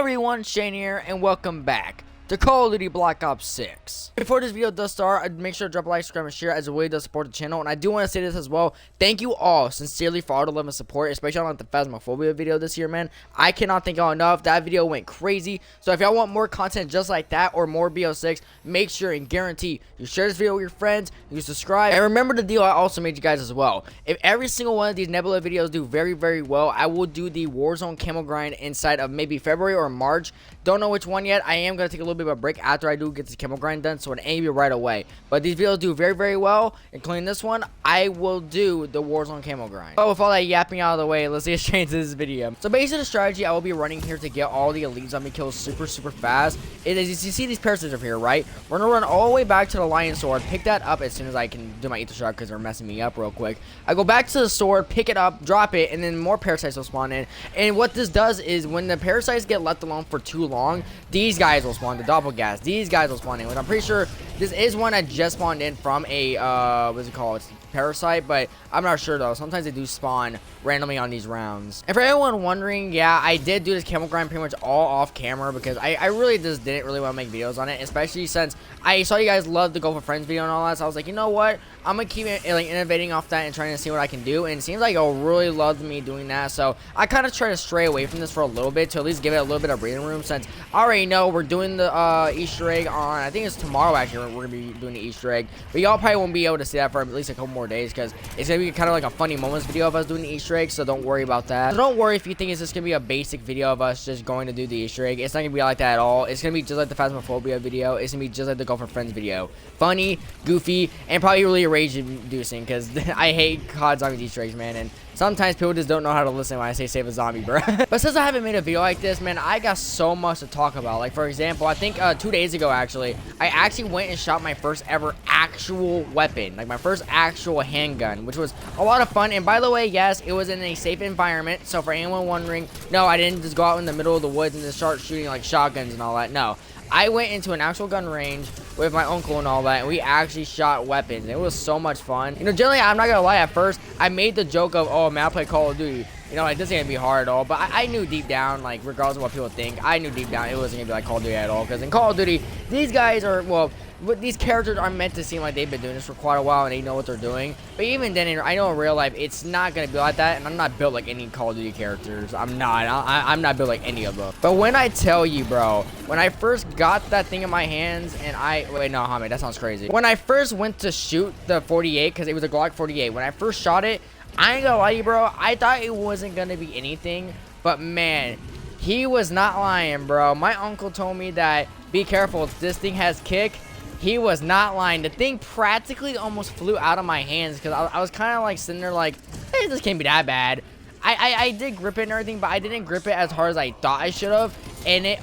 Everyone, Shane here, and welcome back to Call of Duty Black Ops 6. Before this video does start, make sure to drop a like, subscribe, and share as a way to support the channel. And I do want to say this as well. Thank you all sincerely for all the love and support, especially on the Phasmophobia video this year, man. I cannot thank y'all enough. That video went crazy. So if y'all want more content just like that or more BO6, make sure and guarantee you share this video with your friends, you subscribe, and remember the deal I also made you guys as well. If every single one of these Nebula videos do very, very well, I will do the Warzone Camo grind inside of maybe February or March. Don't know which one yet. I am going to take a little bit of a break after I do get the Camo grind done, so it ain't be right away. But these videos do very, very well, including this one. I will do the Warzone Camo grind. But with all that yapping out of the way, let's get straight into this video. So basically the strategy I will be running here to get all the elite zombie kills super, super fast is, you see these parasites over here, right? We're going to run all the way back to the lion sword, pick that up as soon as I can do my ether shot because they're messing me up real quick. I go back to the sword, pick it up, drop it, and then more parasites will spawn in. And what this does is when the parasites get left alone for too long, these guys will spawn, the doppelgas. These guys will spawn in, which I'm pretty sure this is one I just spawned in from a, what's it called? It's parasite, but I'm not sure though. Sometimes they do spawn randomly on these rounds. And for anyone wondering, yeah, I did do this camo grind pretty much all off camera because I really just didn't really want to make videos on it, especially since I saw you guys love the Go for Friends video and all that. So I was like, you know what? I'm gonna keep like innovating off that and trying to see what I can do. And it seems like y'all really loved me doing that. So I kind of try to stray away from this for a little bit to at least give it a little bit of breathing room, since I already know we're doing the Easter egg on, I think it's tomorrow actually, we're gonna be doing the Easter egg. But y'all probably won't be able to see that for at least a couple more days because it's gonna be kind of like a funny moments video of us doing the Easter egg. So don't worry about that. So don't worry if you think it's just gonna be a basic video of us just going to do the Easter egg. It's not gonna be like that at all. It's gonna be just like the Phasmophobia video. It's gonna be just like the Go for Friends video. Funny, goofy, and probably really rage-inducing because I hate COD Zombies Easter eggs, man. And sometimes people just don't know how to listen when I say save a zombie, bro. But since I haven't made a video like this, man, I got so much to talk about. Like, for example, I think 2 days ago, actually, I actually went and shot my first ever actual weapon. Like, my first actual handgun, which was a lot of fun. And by the way, yes, it was in a safe environment. So for anyone wondering, no, I didn't just go out in the middle of the woods and just start shooting, like, shotguns and all that. No. I went into an actual gun range with my uncle and all that, and we actually shot weapons. It was so much fun. You know, generally, I'm not gonna lie, at first, I made the joke of, oh, man, I play Call of Duty. You know, like, this ain't gonna be hard at all. But I knew deep down, like, regardless of what people think, I knew deep down it wasn't gonna be like Call of Duty at all. Because in Call of Duty, these guys are, well, these characters are meant to seem like they've been doing this for quite a while and they know what they're doing. But even then, I know in real life, it's not going to be like that. And I'm not built like any Call of Duty characters. I'm not. I'm not built like any of them. But when I tell you, bro, when I first got that thing in my hands and wait, no, Hamid, that sounds crazy. When I first went to shoot the 48, because it was a Glock 48, when I first shot it, I ain't gonna lie to you, bro, I thought it wasn't going to be anything. But man, he was not lying, bro. My uncle told me that, be careful, this thing has kick. He was not lying. The thing practically almost flew out of my hands because I was kind of like sitting there like, hey, this can't be that bad. I did grip it and everything, but I didn't grip it as hard as I thought I should have. And it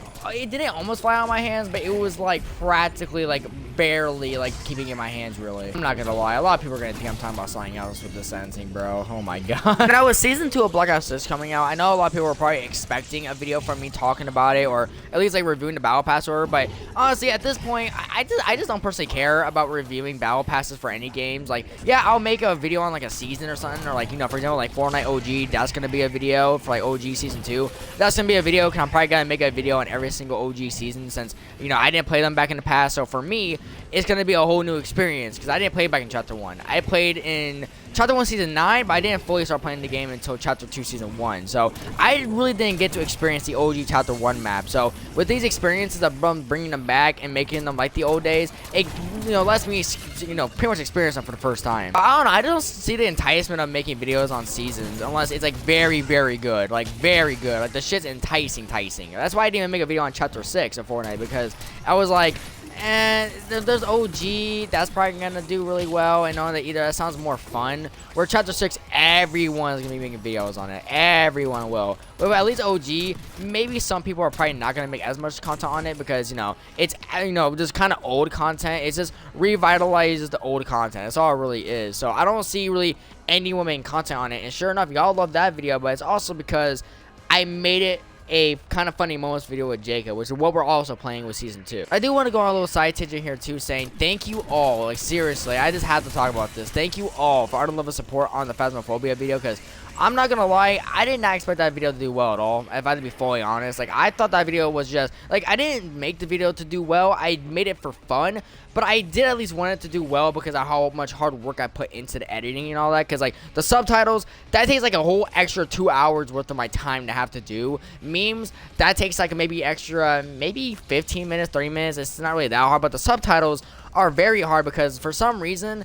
didn't almost fly out of my hands, but it was like practically like barely like keeping it in my hands, really. I'm not gonna lie, a lot of people are gonna think I'm talking about something else with this sentencing, bro. Oh my god. Now with season 2 of Black Ops 6 coming out, I know a lot of people are probably expecting a video from me talking about it, or at least like reviewing the battle pass order. But honestly, at this point, I just don't personally care about reviewing battle passes for any games. Like, yeah, I'll make a video on like a season or something, or like, you know, for example, like Fortnite OG, that's gonna be a video for like OG season 2. That's gonna be a video because I'm probably gonna make a video on every single OG season, since, you know, I didn't play them back in the past. So for me, it's gonna be a whole new experience because I didn't play back in chapter 1. I played in chapter 1 season 9, but I didn't fully start playing the game until chapter 2 season 1. So I really didn't get to experience the OG chapter 1 map. So with these experiences of bringing them back and making them like the old days, it, you know, lets me, you know, pretty much experience them for the first time. I don't know, I don't see the enticement of making videos on seasons unless it's like very, very good. Like very good. Like the shit's enticing. That's why I didn't even make a video on chapter 6 of Fortnite, because I was like, and there's OG, that's probably gonna do really well, and on that either that sounds more fun. Where chapter 6, everyone's gonna be making videos on it. Everyone will. But at least OG, maybe some people are probably not gonna make as much content on it because, you know, it's, you know, just kind of old content. It's just revitalizes the old content. That's all it really is. So I don't see really anyone making content on it. And sure enough, y'all love that video, but it's also because I made it a kind of funny moments video with Jacob, which is what we're also playing with season 2. I do want to go on a little side tangent here too, saying thank you all, like seriously, I just had to talk about this. Thank you all for all the love and support on the Phasmophobia video, because I'm not gonna lie, I did not expect that video to do well at all, if I had to be fully honest. Like, I thought that video was just, like, I didn't make the video to do well, I made it for fun, but I did at least want it to do well because of how much hard work I put into the editing and all that, because, like, the subtitles, that takes, like, a whole extra 2 hours worth of my time to have to do. Memes, that takes, like, maybe extra, maybe 15 minutes, 30 minutes, it's not really that hard, but the subtitles are very hard because, for some reason,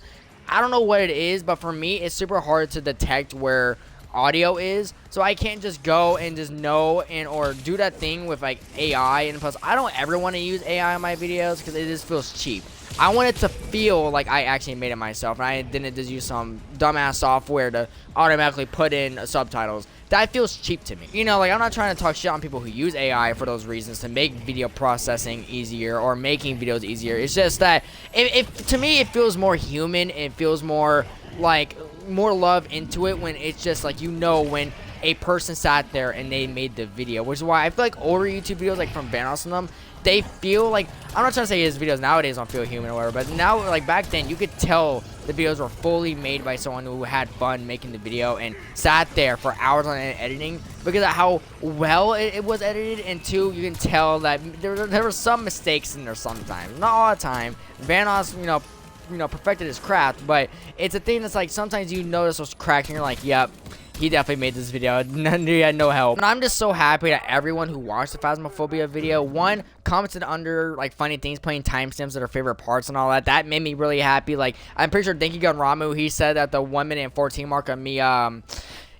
I don't know what it is, but for me, it's super hard to detect where audio is, so I can't just go and just know and or do that thing with like AI. And plus, I don't ever want to use AI on my videos because it just feels cheap. I want it to feel like I actually made it myself, and I didn't just use some dumbass software to automatically put in subtitles. That feels cheap to me. You know, like, I'm not trying to talk shit on people who use AI for those reasons to make video processing easier or making videos easier. It's just that, to me, it feels more human. It feels more, like, more love into it when it's just, like, you know, when a person sat there and they made the video. Which is why I feel like older YouTube videos, like, from Vanos and them, they feel like, I'm not trying to say his videos nowadays don't feel human or whatever, but now, like, back then, you could tell the videos were fully made by someone who had fun making the video and sat there for hours on end editing because of how well it was edited. And two, you can tell that there were some mistakes in there sometimes, not all the time. Vanos, you know, perfected his craft, but it's a thing that's like sometimes you notice those cracks and you're like, yep, he definitely made this video. He had no help. And I'm just so happy that everyone who watched the Phasmophobia video, one, commented under, like, funny things, playing timestamps of their favorite parts and all that. That made me really happy. Like, I'm pretty sure Dinky Gun Ramu, he said that the 1 minute and 14 mark of me,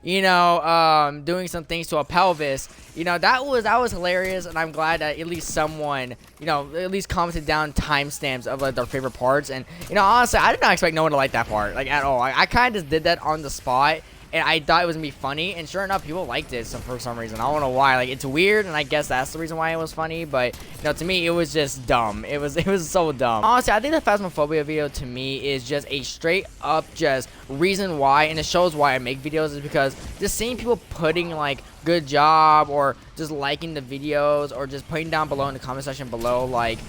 doing some things to a pelvis, that was hilarious. And I'm glad that at least someone, at least commented down timestamps of, like, their favorite parts. And, honestly, I did not expect no one to like that part, like, at all. I kind of just did that on the spot. And I thought it was gonna be funny, and sure enough, people liked it for some reason. I don't know why. Like, it's weird, and I guess that's the reason why it was funny. But to me, it was just dumb. It was so dumb. Honestly, I think the Phasmophobia video to me is just a straight up just reason why, and it shows why I make videos is because just seeing people putting like good job or just liking the videos or just putting down below in the comment section below, like,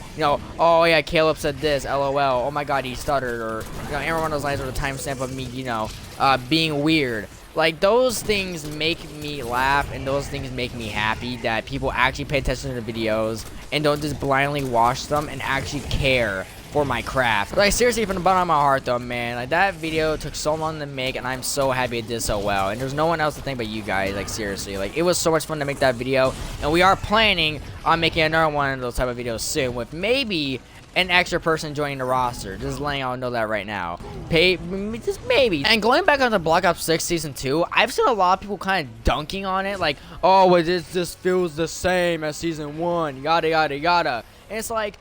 oh yeah, Caleb said this, lol, oh my god, he stuttered, or every one of those lines with a timestamp of me, being weird. Like, those things make me laugh, and those things make me happy that people actually pay attention to the videos and don't just blindly watch them and actually care for my craft. Like, seriously, from the bottom of my heart though, man, like, that video took so long to make, and I'm so happy it did so well. And there's no one else to thank but you guys. Like, seriously, like, it was so much fun to make that video, and we are planning on making another one of those type of videos soon with maybe an extra person joining the roster. Just letting y'all know that right now. Just maybe. And going back on the Black Ops 6 Season 2, I've seen a lot of people kind of dunking on it, like, oh, well, this feels the same as Season 1, yada, yada, yada. And it's like,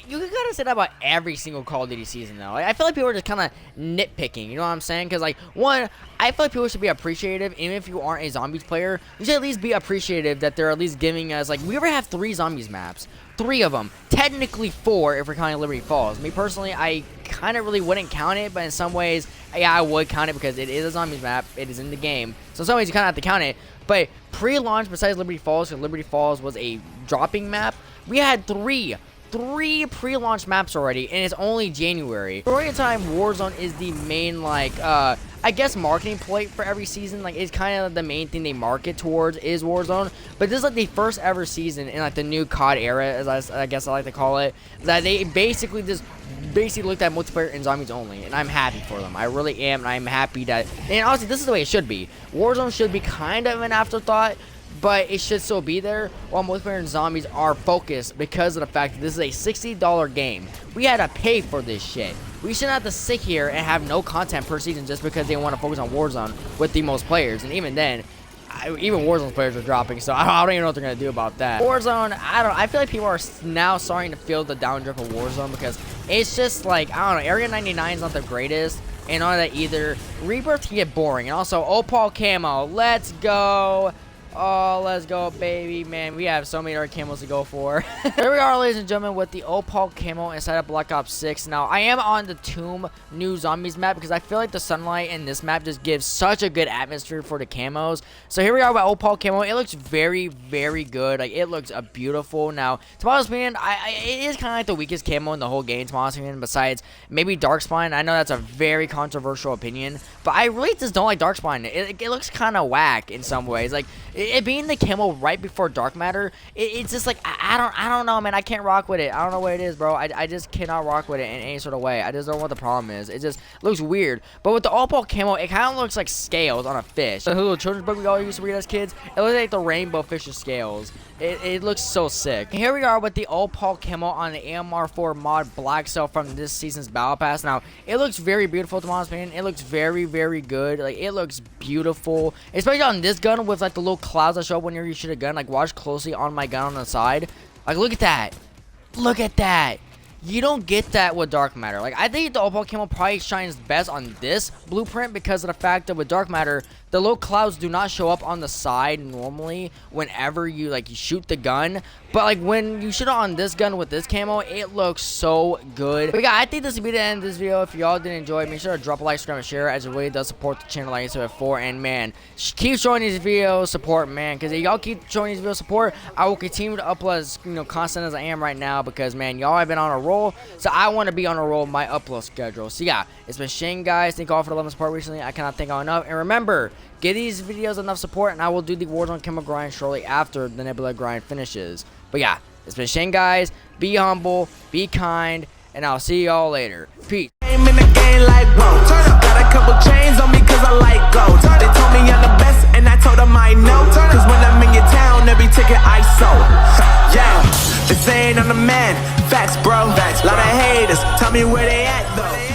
you can kind of say that about every single Call of Duty season, though. Like, I feel like people are just kind of nitpicking, you know what I'm saying? Because, like, one, I feel like people should be appreciative, even if you aren't a Zombies player. You should at least be appreciative that they're at least giving us, like, we ever have 3 Zombies maps. 3 of them. Technically 4 if we're counting Liberty Falls. Me, personally, I kind of really wouldn't count it, but in some ways, yeah, I would count it because it is a Zombies map. It is in the game. So in some ways, you kind of have to count it. But pre-launch, besides Liberty Falls, because Liberty Falls was a dropping map, we had 3 pre-launch maps already, and it's only January. During the time, Warzone is the main, like, I guess marketing plate for every season. Like, it's kind of the main thing they market towards is Warzone. But this is like the first ever season in like the new COD era, as I guess I like to call it, that they basically looked at multiplayer and zombies only, and I'm happy for them. I really am, and I'm happy that, and honestly, this is the way it should be. Warzone should be kind of an afterthought, but it should still be there, while multiplayer and zombies are focused because of the fact that this is a $60 game. We had to pay for this shit. We shouldn't have to sit here and have no content per season just because they want to focus on Warzone with the most players. And even then, even Warzone's players are dropping, so I don't even know what they're going to do about that. Warzone, I feel like people are now starting to feel the downdrift of Warzone because it's just like, I don't know, Area 99 is not the greatest, and on that either. Rebirth can get boring, and also OPAL Camo, let's go. Oh, let's go, baby, man. We have so many dark camos to go for. Here we are, ladies and gentlemen, with the OPAL camo inside of Black Ops 6. Now, I am on the Tomb New Zombies map because I feel like the sunlight in this map just gives such a good atmosphere for the camos. So here we are with OPAL camo. It looks very, very good. Like, it looks beautiful. Now, to be honest, man, it is kind of like the weakest camo in the whole game, to be honest, man, besides maybe Darkspine. I know that's a very controversial opinion, but I really just don't like Darkspine. It looks kind of whack in some ways. Like, it being the camo right before dark matter, it's just like I don't know, man. I can't rock with it. I don't know what it is, bro. I just cannot rock with it in any sort of way. I just don't know what the problem is. It just looks weird. But with the OPAL camo, it kind of looks like scales on a fish. The little children's book we all used to read as kids, it looks like the rainbow fish's scales. It looks so sick. And here we are with the OPAL camo on the AMR4 mod Black Cell from this season's Battle Pass. Now, it looks very beautiful, to my opinion. It looks very, very good. Like, it looks beautiful. Especially on this gun with, like, the little clouds that show up whenever you shoot a gun. Like, watch closely on my gun on the side. Like, look at that. Look at that. You don't get that with Dark Matter. Like, I think the OPAL camo probably shines best on this blueprint because of the fact that with Dark Matter, the little clouds do not show up on the side normally whenever you shoot the gun. But like when you shoot it on this gun with this camo, it looks so good. But yeah, I think this will be the end of this video. If y'all did enjoy, make sure to drop a like, subscribe, and share, as it really does support the channel like I said before. And man, keep showing these videos support, man, because if y'all keep showing these videos support, I will continue to upload as constant as I am right now, because man, y'all have been on a roll, so I want to be on a roll with my upload schedule. So yeah, it's been Shane, guys. Thank you all for the love and support recently. I cannot thank y'all enough. And remember, give these videos enough support, and I will do the Warzone camo grind shortly after the Nebula grind finishes. But yeah, it's been Shane, guys. Be humble, be kind, and I'll see y'all later. Peace. In the game like, whoa. Got a couple chains on me cause I like gold. They told me I'm the best and I told them I know. Cause when I'm in your town, every ticket I sold. Yeah, they saying I'm the man. Facts, bro. Lot of haters, tell me where they at though.